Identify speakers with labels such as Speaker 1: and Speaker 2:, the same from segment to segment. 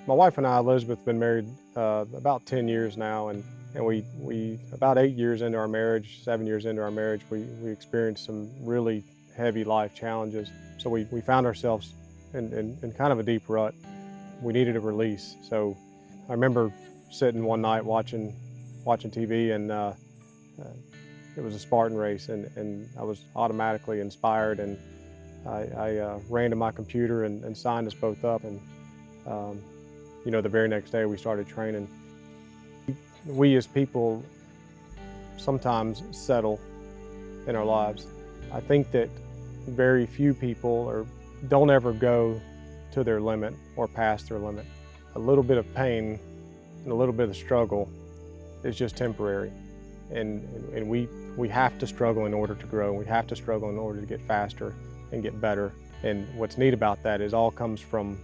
Speaker 1: My wife and I, Elizabeth, been married about 10 years now, and we about 8 years into our marriage, 7 years into our marriage, we experienced some really heavy life challenges. So we found ourselves in kind of a deep rut. We needed a release. So I remember sitting one night watching TV, and it was a Spartan race, and I was automatically inspired, and I ran to my computer and signed us both up, and the very next day we started training. We as people sometimes settle in our lives. I think that very few people don't ever go to their limit or past their limit. A little bit of pain and a little bit of struggle is just temporary. And we have to struggle in order to grow. We have to struggle in order to get faster and get better. And what's neat about that is all comes from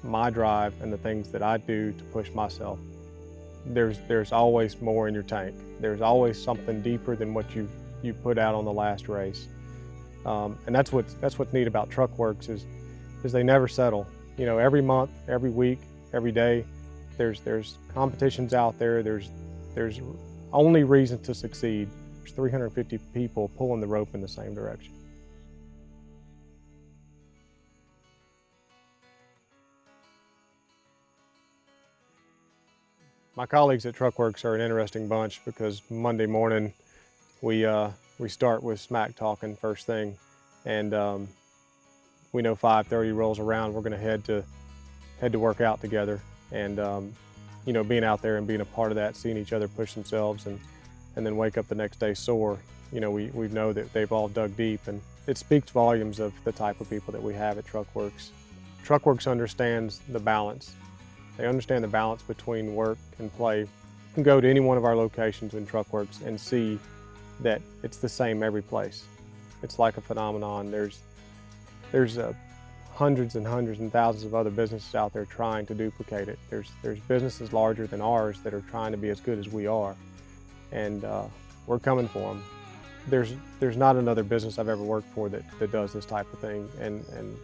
Speaker 1: my drive and the things that I do to push myself. There's always more in your tank. There's always something deeper than what you put out on the last race. And that's what's neat about Truckworx is they never settle. Every month, every week, every day, there's competitions out there. There's only reason to succeed. There's 350 people pulling the rope in the same direction. My colleagues at Truckworx are an interesting bunch because Monday morning we start with smack talking first thing, and we know 5:30 rolls around, we're going to head to work out together, and being out there and being a part of that, seeing each other push themselves, and then wake up the next day sore. We know that they've all dug deep, and it speaks volumes of the type of people that we have at Truckworx. Truckworx understands the balance. They understand the balance between work and play. You can go to any one of our locations in Truckworx and see that it's the same every place. It's like a phenomenon. There's hundreds and hundreds and thousands of other businesses out there trying to duplicate it. There's businesses larger than ours that are trying to be as good as we are, and we're coming for them. There's not another business I've ever worked for that does this type of thing, and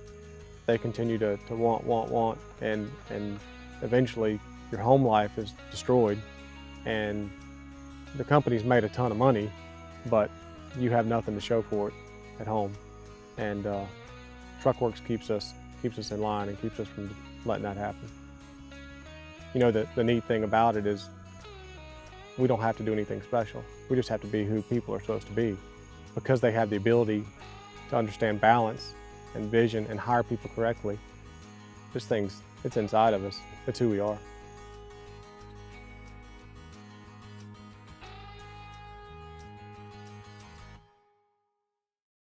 Speaker 1: they continue to want, and eventually your home life is destroyed, and the company's made a ton of money, but you have nothing to show for it at home. And Truckworx keeps us in line and keeps us from letting that happen. The neat thing about it is we don't have to do anything special. We just have to be who people are supposed to be, because they have the ability to understand balance and vision and hire people correctly. It's inside of us. It's who we are.